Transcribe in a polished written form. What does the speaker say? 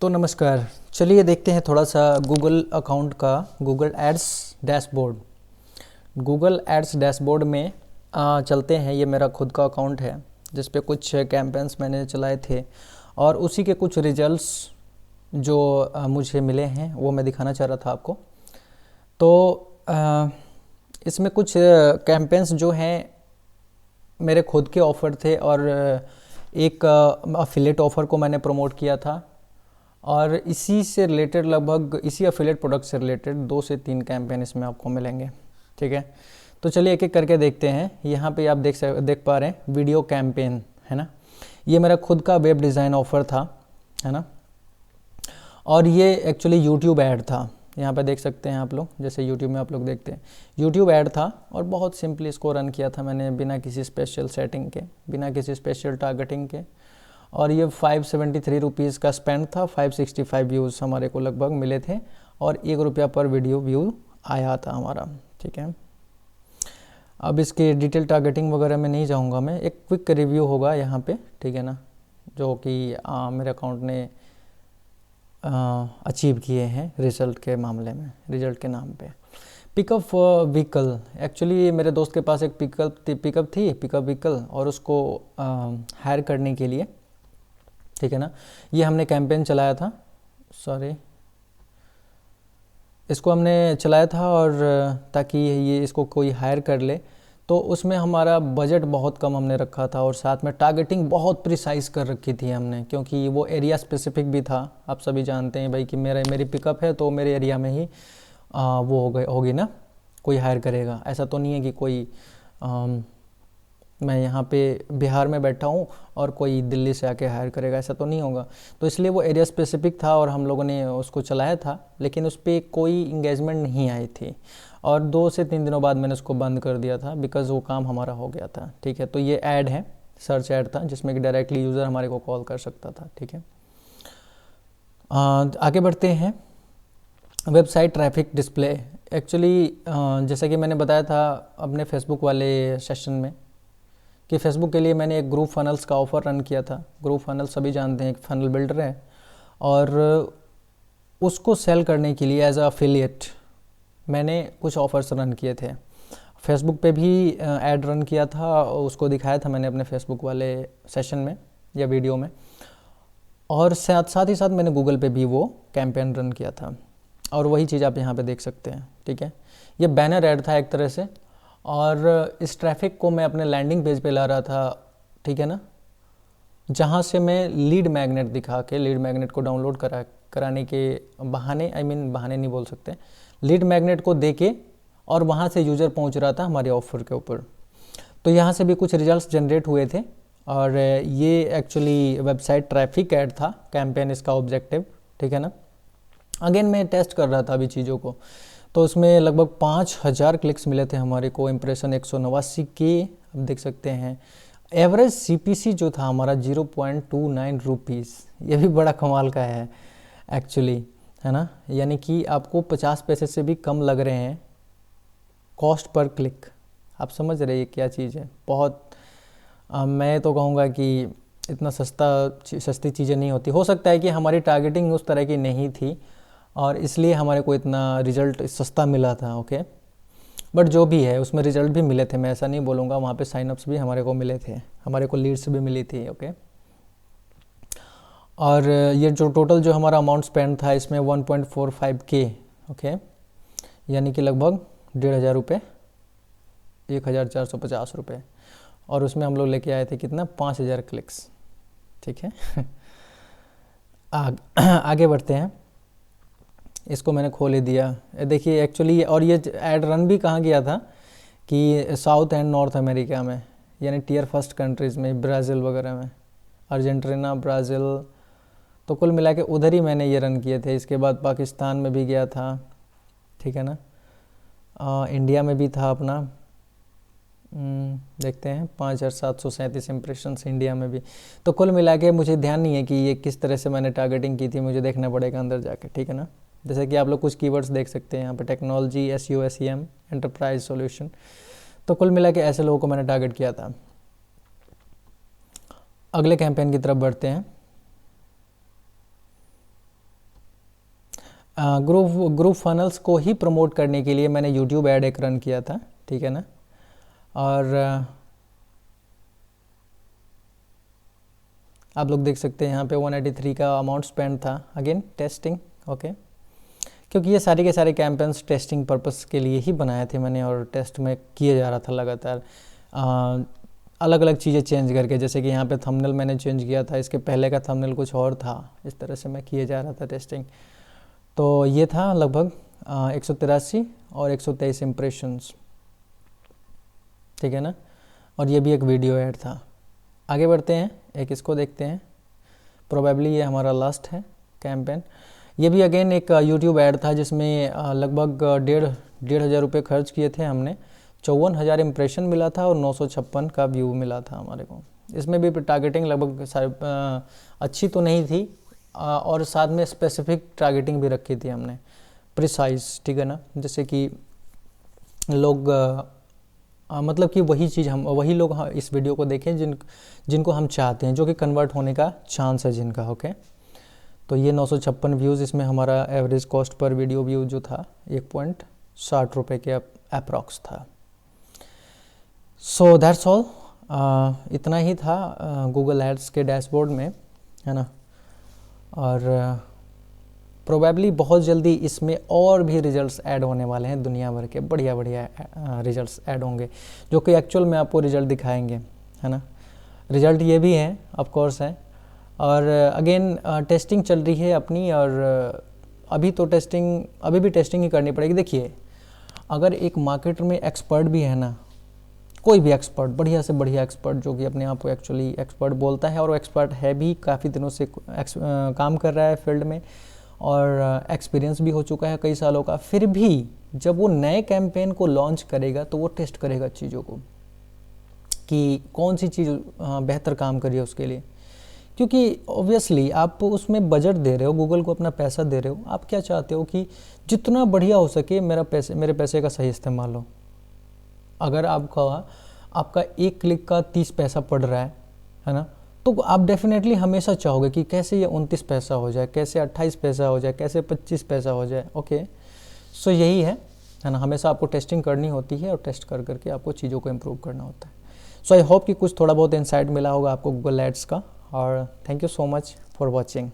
तो नमस्कार, चलिए देखते हैं थोड़ा सा गूगल अकाउंट का Google ads dashboard. Google ads dashboard में चलते हैं। ये मेरा खुद का अकाउंट है जिस पे कुछ कैंपेन्स मैंने चलाए थे और उसी के कुछ रिजल्ट्स जो मुझे मिले हैं वो मैं दिखाना चाह रहा था आपको। तो इसमें कुछ कैंपेन्स जो हैं मेरे खुद के ऑफ़र थे और एक अफिलिएट ऑफ़र को मैंने प्रमोट किया था और इसी से रिलेटेड लगभग इसी अफिलिएट प्रोडक्ट से रिलेटेड 2 से 3 कैंपेन इसमें आपको मिलेंगे। ठीक है, तो चलिए एक एक करके देखते हैं। यहाँ पे आप देख पा रहे हैं वीडियो कैंपेन है ना। ये मेरा खुद का वेब डिज़ाइन ऑफ़र था है ना, और ये एक्चुअली यूट्यूब ऐड था। यहाँ पे देख सकते हैं आप लोग, जैसे यूट्यूब में आप लोग देखते हैं यूट्यूब ऐड था और बहुत सिंपली इसको रन किया था मैंने बिना किसी स्पेशल सेटिंग के, बिना किसी स्पेशल टारगेटिंग के। और ये 573 रुपीज़ का स्पेंड था। 565 व्यूज़ हमारे को लगभग मिले थे और ₹1 पर वीडियो व्यू आया था हमारा। ठीक है, अब इसके डिटेल टारगेटिंग वगैरह में नहीं जाऊंगा मैं, एक क्विक रिव्यू होगा यहाँ पे। ठीक है ना, जो कि मेरे अकाउंट ने अचीव किए हैं रिज़ल्ट के मामले में, रिज़ल्ट के नाम पे। पिकअप व्हीकल, एक्चुअली मेरे दोस्त के पास एक पिकअप व्हीकल और उसको हायर करने के लिए, ठीक है ना, ये हमने कैंपेन चलाया था। इसको हमने चलाया था और ताकि ये इसको कोई हायर कर ले, तो उसमें हमारा बजट बहुत कम हमने रखा था और साथ में टारगेटिंग बहुत प्रिसाइज कर रखी थी हमने, क्योंकि वो एरिया स्पेसिफिक भी था। आप सभी जानते हैं भाई कि मेरी पिकअप है तो मेरे एरिया में ही वो होगी ना, कोई हायर करेगा। ऐसा तो नहीं है कि कोई मैं यहाँ पे बिहार में बैठा हूँ और कोई दिल्ली से आके हायर करेगा, ऐसा तो नहीं होगा। तो इसलिए वो एरिया स्पेसिफिक था और हम लोगों ने उसको चलाया था, लेकिन उस पर कोई इंगेजमेंट नहीं आई थी और 2 से 3 दिनों बाद मैंने उसको बंद कर दिया था बिकॉज़ वो काम हमारा हो गया था। ठीक है, तो ये ऐड है, सर्च ऐड था जिसमें कि डायरेक्टली यूज़र हमारे को कॉल कर सकता था। ठीक है, आगे बढ़ते हैं। वेबसाइट ट्रैफिक डिस्प्ले, एक्चुअली जैसा कि मैंने बताया था अपने फेसबुक वाले सेशन में कि फेसबुक के लिए मैंने एक ग्रुप फनल्स का ऑफ़र रन किया था। ग्रुप फनल सभी जानते हैं, एक फनल बिल्डर है और उसको सेल करने के लिए एज अ अफिलिएट मैंने कुछ ऑफ़र्स रन किए थे। फेसबुक पे भी ऐड रन किया था, उसको दिखाया था मैंने अपने फेसबुक वाले सेशन में या वीडियो में, और साथ ही साथ मैंने गूगल पे भी वो कैंपेन रन किया था और वही चीज़ आप यहाँ पे देख सकते हैं। ठीक है, ये बैनर ऐड था एक तरह से और इस ट्रैफिक को मैं अपने लैंडिंग पेज पे ला रहा था। ठीक है ना, जहाँ से मैं लीड मैग्नेट दिखा के, लीड मैग्नेट को डाउनलोड कराने के बहाने, बहाने नहीं बोल सकते, लीड मैग्नेट को देके और वहाँ से यूज़र पहुँच रहा था हमारे ऑफ़र के ऊपर। तो यहाँ से भी कुछ रिजल्ट्स जनरेट हुए थे और ये एक्चुअली वेबसाइट ट्रैफिक ऐड था कैंपेन, इसका ऑब्जेक्टिव। ठीक है ना, अगेन मैं टेस्ट कर रहा था अभी चीज़ों को, तो उसमें लगभग 5000 क्लिक्स मिले थे हमारे को, इम्प्रेशन 189 के आप देख सकते हैं। एवरेज सीपीसी जो था हमारा 0.29 रुपीज़, ये भी बड़ा कमाल का है एक्चुअली, है ना, यानी कि आपको 50 पैसे से भी कम लग रहे हैं कॉस्ट पर क्लिक। आप समझ रहे हैं क्या चीज़ है। बहुत मैं तो कहूँगा कि इतना सस्ती चीज़ें नहीं होती। हो सकता है कि हमारी टारगेटिंग उस तरह की नहीं थी और इसलिए हमारे को इतना रिज़ल्ट सस्ता मिला था। ओके, बट जो भी है उसमें रिज़ल्ट भी मिले थे, मैं ऐसा नहीं बोलूँगा। वहाँ पे साइनअप्स भी हमारे को मिले थे, हमारे को लीड्स भी मिली थी। ओके, और ये जो टोटल जो हमारा अमाउंट स्पेंड था इसमें 1.45 के, ओके, यानी कि लगभग 1500 रुपये, 1450 रुपये, और उसमें हम लोग लेके आए थे कितना, 5000 क्लिक्स। ठीक है आगे बढ़ते हैं। इसको मैंने खोल ही दिया, देखिए एक्चुअली। और ये ऐड रन भी कहाँ गया था कि साउथ एंड नॉर्थ अमेरिका में, यानी टियर फर्स्ट कंट्रीज़ में, ब्राज़ील वगैरह में, अर्जेंटीना, ब्राज़ील, तो कुल मिला के उधर ही मैंने ये रन किए थे। इसके बाद पाकिस्तान में भी गया था, ठीक है ना, इंडिया में भी था अपना, देखते हैं 5737 इम्प्रेशंस इंडिया में भी। तो कुल मिला के मुझे ध्यान नहीं है कि ये किस तरह से मैंने टारगेटिंग की थी, मुझे देखना पड़ेगा अंदर जाके। ठीक है ना, जैसे कि आप लोग कुछ कीवर्ड्स देख सकते हैं यहाँ पे, technology, SEO, SEM, enterprise solution. तो कुल मिला के ऐसे लोगों को मैंने टारगेट किया था। अगले कैंपेन की तरफ बढ़ते हैं। ग्रुप फनल्स को ही प्रमोट करने के लिए मैंने यूट्यूब ऐड एक रन किया था, ठीक है ना। और आप लोग देख सकते हैं यहाँ पे 183 का अमाउंट स्पेंड था, अगेन टेस्टिंग, ओके। क्योंकि ये सारे के सारे कैंपेन्स टेस्टिंग पर्पस के लिए ही बनाए थे मैंने, और टेस्ट में किए जा रहा था लगातार, अलग अलग चीज़ें चेंज करके। जैसे कि यहाँ पे थंबनेल मैंने चेंज किया था, इसके पहले का थंबनेल कुछ और था, इस तरह से मैं किए जा रहा था टेस्टिंग। तो ये था लगभग 183 और 123 इम्प्रेशंस, ठीक है ना। और ये भी एक वीडियो ऐड था। आगे बढ़ते हैं, एक इसको देखते हैं। प्रोबेबली ये हमारा लास्ट है कैंपेन। ये भी अगेन एक यूट्यूब ऐड था जिसमें लगभग 1,500 रुपये खर्च किए थे हमने। 54,000 इम्प्रेशन मिला था और 956 का व्यू मिला था हमारे को। इसमें भी टारगेटिंग लगभग अच्छी तो नहीं थी, और साथ में स्पेसिफिक टारगेटिंग भी रखी थी हमने, प्रिसाइज, ठीक है ना। जैसे कि लोग मतलब कि वही लोग इस वीडियो को देखें जिनको हम चाहते हैं, जो कि कन्वर्ट होने का चांस है जिनका, ओके। तो ये 956 व्यूज़, इसमें हमारा average cost per video view जो था 1.60 रुपये के अप्रॉक्स था। सो दैट्स ऑल, इतना ही था गूगल एड्स के डैशबोर्ड में, है ना। और प्रोबेबली बहुत जल्दी इसमें और भी रिजल्ट्स ऐड होने वाले हैं, दुनिया भर के बढ़िया बढ़िया रिजल्ट्स ऐड होंगे, जो कि एक्चुअल में आपको रिजल्ट दिखाएंगे, है ना। रिजल्ट ये भी हैं, ऑफ कोर्स है। और अगेन टेस्टिंग चल रही है अपनी, और अभी भी टेस्टिंग ही करनी पड़ेगी। देखिए, अगर एक मार्केट में एक्सपर्ट भी है ना, कोई भी एक्सपर्ट, बढ़िया से बढ़िया एक्सपर्ट, जो कि अपने आप को एक्चुअली एक्सपर्ट बोलता है और एक्सपर्ट है भी, काफ़ी दिनों से काम कर रहा है फील्ड में, और एक्सपीरियंस भी हो चुका है कई सालों का, फिर भी जब वो नए कैंपेन को लॉन्च करेगा तो वो टेस्ट करेगा चीज़ों को कि कौन सी चीज़ बेहतर काम करिए उसके लिए। क्योंकि ऑब्वियसली आप उसमें बजट दे रहे हो, गूगल को अपना पैसा दे रहे हो, आप क्या चाहते हो कि जितना बढ़िया हो सके मेरे पैसे का सही इस्तेमाल हो। अगर आपका एक क्लिक का 30 पैसा पड़ रहा है ना, तो आप डेफिनेटली हमेशा चाहोगे कि कैसे ये 29 पैसा हो जाए, कैसे 28 पैसा हो जाए, कैसे 25 पैसा हो जाए, ओके। सो यही है ना, हमेशा आपको टेस्टिंग करनी होती है, और टेस्ट कर करके आपको चीज़ों को इम्प्रूव करना होता है। सो आई होप कि कुछ थोड़ा बहुत इंसाइट मिला होगा आपको गूगल एड्स का, और thank you so much for watching.